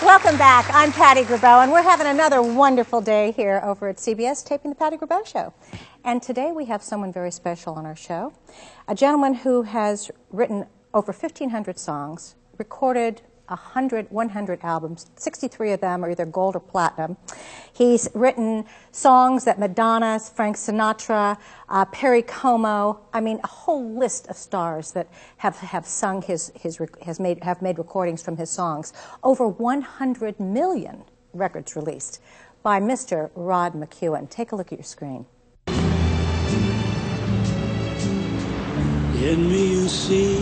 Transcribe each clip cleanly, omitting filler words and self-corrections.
Welcome back. I'm Patti Gribow, and we're having another wonderful day here over at CBS taping the Patti Gribow Show. And today we have someone very special on our show, a gentleman who has written over 1,500 songs, recorded 100 albums. 63 of them are either gold or platinum. He's written songs that Madonna, Frank Sinatra, Perry Como, I mean, a whole list of stars that have sung have made recordings from his songs. Over 100 million records released by Mr. Rob McKuen. Take a look at your screen. In me you see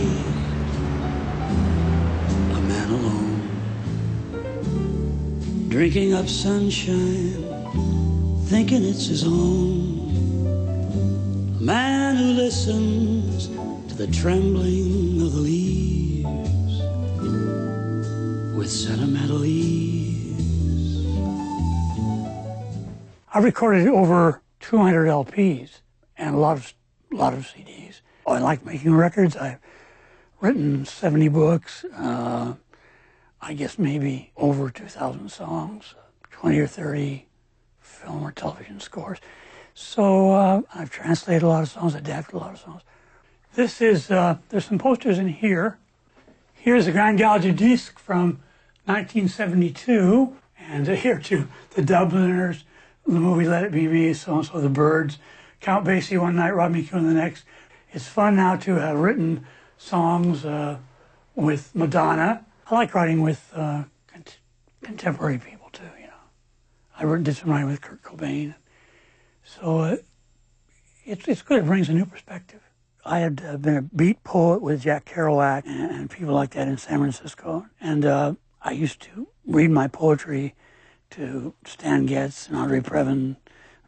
a man alone, drinking up sunshine, thinking it's his own. A man who listens to the trembling of the leaves with sentimental ease. I recorded over 200 LPs and a lot of CDs. I like making records. I've written 70 books, I guess maybe over 2,000 songs, 20 or 30 film or television scores. So I've translated a lot of songs, adapted a lot of songs. This is, there's some posters in here. Here's a Grand Gallery disc from 1972, and here too, the Dubliners, the movie Let It Be Me, So-and-so, the Birds, Count Basie one night, Rob McKuen the next. It's fun now to have written songs with Madonna. I like writing with contemporary people too, you know. I did some writing with Kurt Cobain. So it's good, it brings a new perspective. I had been a beat poet with Jack Kerouac and people like that in San Francisco. And I used to read my poetry to Stan Getz and Andre Previn,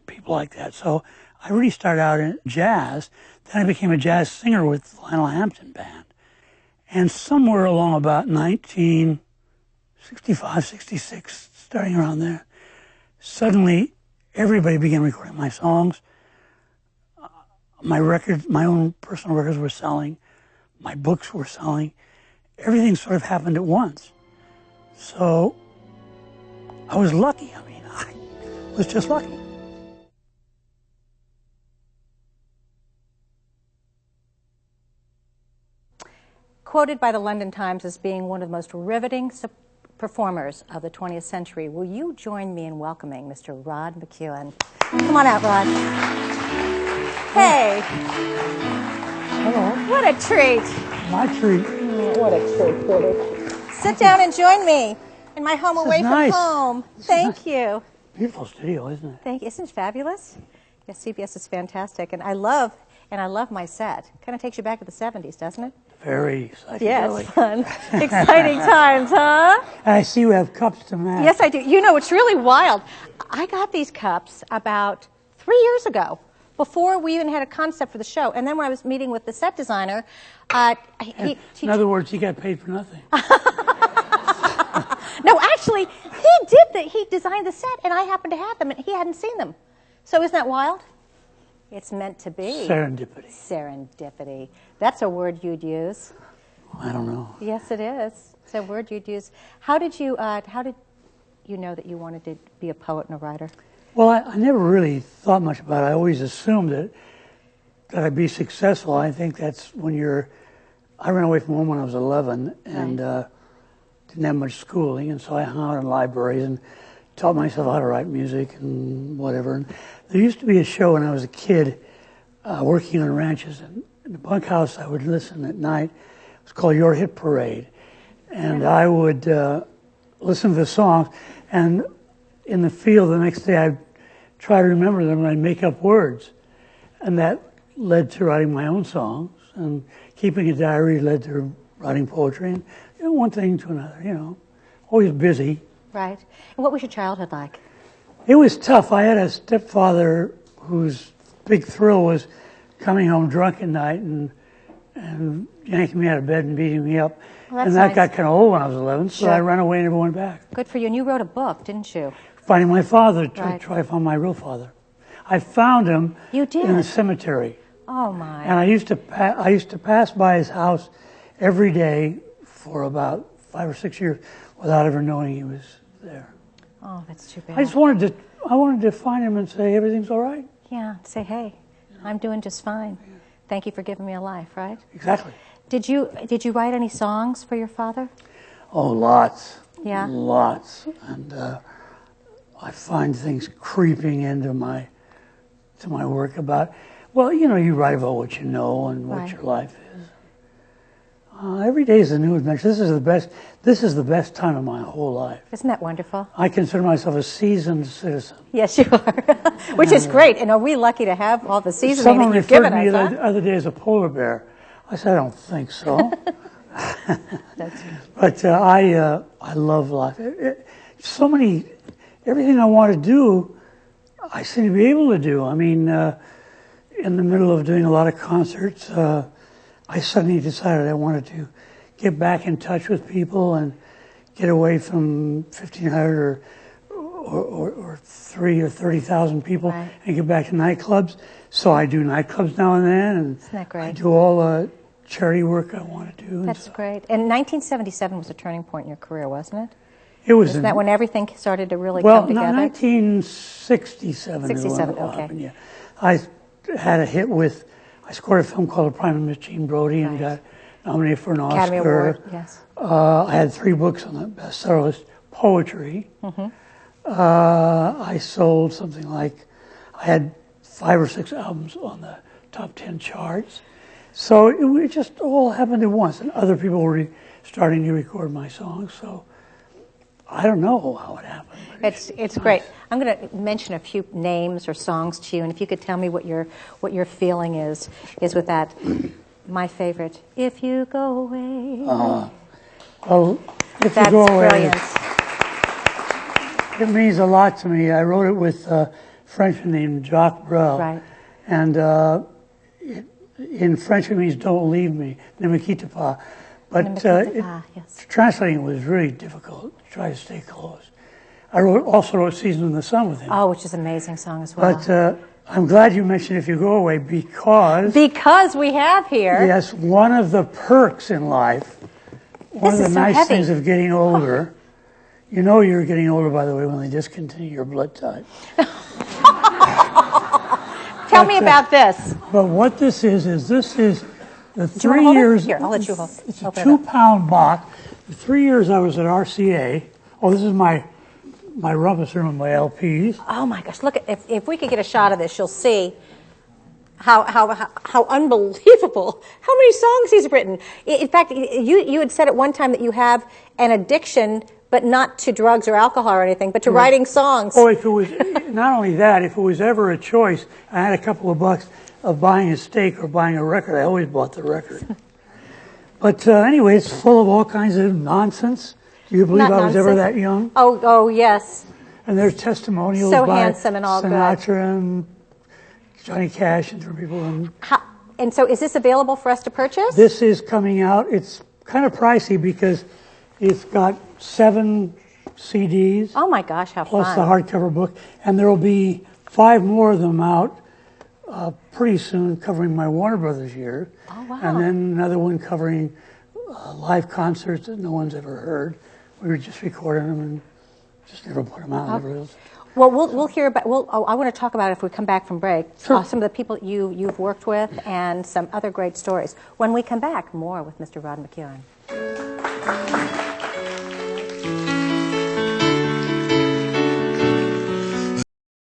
people like that. So I really started out in jazz. Then I became a jazz singer with the Lionel Hampton Band. And somewhere along about 1965, 66, starting around there, suddenly everybody began recording my songs. My records, my own personal records were selling. My books were selling. Everything sort of happened at once. So I was lucky. I mean, I was just lucky. Quoted by the London Times as being one of the most riveting performers of the 20th century, will you join me in welcoming Mr. Rob McKuen? Come on out, Rod. Hey. Hello. What a treat. My treat. What a treat, Kitty. Sit down and join me in my home away from home. Thank you. Beautiful studio, isn't it? Thank you. Isn't it fabulous? Yes, CBS is fantastic, and I love my set. Kind of takes you back to the 70s, doesn't it? Very psychedelic. Yeah, it's fun. Exciting times, huh? And I see you have cups to match. Yes, I do. You know, it's really wild. I got these cups about 3 years ago, before we even had a concept for the show. And then when I was meeting with the set designer, in other words, he got paid for nothing. No, actually, he designed the set, and I happened to have them, and he hadn't seen them. So isn't that wild? It's meant to be. Serendipity. Serendipity. That's a word you'd use. I don't know. Yes, it is. It's a word you'd use. How did you know that you wanted to be a poet and a writer? Well, I never really thought much about it. I always assumed that I'd be successful. I think that's when I ran away from home when I was 11 and didn't have much schooling, and so I hung out in libraries and taught myself how to write music and whatever. And there used to be a show when I was a kid working on ranches, and in the bunkhouse I would listen at night. It was called Your Hit Parade. And I would listen to the songs, and in the field the next day I'd try to remember them and I'd make up words. And that led to writing my own songs, and keeping a diary led to writing poetry, and one thing to another, you know. Always busy. Right. And what was your childhood like? It was tough. I had a stepfather whose big thrill was coming home drunk at night and yanking me out of bed and beating me up. Well, and that nice. got kind of old when I was 11, so Sure. I ran away and never went back. Good for you. And you wrote a book, didn't you? Finding my father, Right. try to find my real father. I found him You did? in the cemetery. Oh, my. And I used to pass by his house every day for about 5 or 6 years without ever knowing he was there. Oh, that's too bad. I wanted to find him and say, everything's all right. Yeah, say, hey, I'm doing just fine. Yeah. Thank you for giving me a life, right? Exactly. Did you write any songs for your father? Oh, lots. Yeah? Lots. And I find things creeping into my work about, well, you know, you write about what you know and what your life is. Every day is a new adventure. This is the best time of my whole life. Isn't that wonderful? I consider myself a seasoned citizen. Yes, you are. Which is great. And are we lucky to have all the seasoning that you've given us? Someone referred to me the other day as a polar bear. I said, I don't think so. But I love life. Everything I want to do, I seem to be able to do. I mean, in the middle of doing a lot of concerts, I suddenly decided I wanted to get back in touch with people and get away from 1,500 or 3 or 30,000 people and get back to nightclubs. So I do nightclubs now and then, and Isn't that great? I do all the charity work I want to do. That's great. And 1977 was a turning point in your career, wasn't it? It was. Isn't that when everything started to really come together? Well, 1967. 67, okay. Happened, yeah. I had a hit with. I scored a film called A Prime Minister Jean Brodie and got nominated for an Oscar. Academy Award, yes. I had 3 books on the bestseller list. Poetry. Mm-hmm. I sold something like, I had 5 or 6 albums on the top 10 charts. So it just all happened at once, and other people were starting to record my songs. So I don't know how it happened. It's nice. Great. I'm going to mention a few names or songs to you, and if you could tell me what your feeling is with that. My favorite, If You Go Away. Well, If That's You Go Away. Brilliant. It means a lot to me. I wrote it with a Frenchman named Jacques Brel. Right. And in French it means don't leave me, ne me quitte pas. But yes. Translating was really difficult to try to stay close. I also wrote Season in the Sun with him. Oh, which is an amazing song as well. But I'm glad you mentioned If You Go Away because we have here. Yes, one of the perks in life, one of the nice things of getting older, you know you're getting older, by the way, when they discontinue your blood type. Tell me about this. But what this is the 3 years. Here, I'll let you hold. It's a 2-pound box. The 3 years I was at RCA. Oh, this is my rumpus room and my LPs. Oh my gosh! Look, if we could get a shot of this, you'll see how unbelievable how many songs he's written. In fact, you had said at one time that you have an addiction, but not to drugs or alcohol or anything, but to writing songs. Oh, if it was not only that, if it was ever a choice, I had a couple of bucks of buying a steak or buying a record. I always bought the record. But anyway, it's full of all kinds of nonsense. Do you believe I was ever that young? Oh, yes. And there's testimonials so by handsome and all Sinatra good. And Johnny Cash and different people. And so is this available for us to purchase? This is coming out. It's kind of pricey because it's got 7 CDs. Oh my gosh, how plus fun. the hardcover book. And there will be 5 more of them out pretty soon covering my Warner Brothers year. Oh, wow. And then another one covering live concerts that no one's ever heard. We were just recording them and just never put them out. Well, we'll hear about. I want to talk about it if we come back from break. Sure. Some of the people you've worked with and some other great stories. When we come back, more with Mr. Rob McKuen.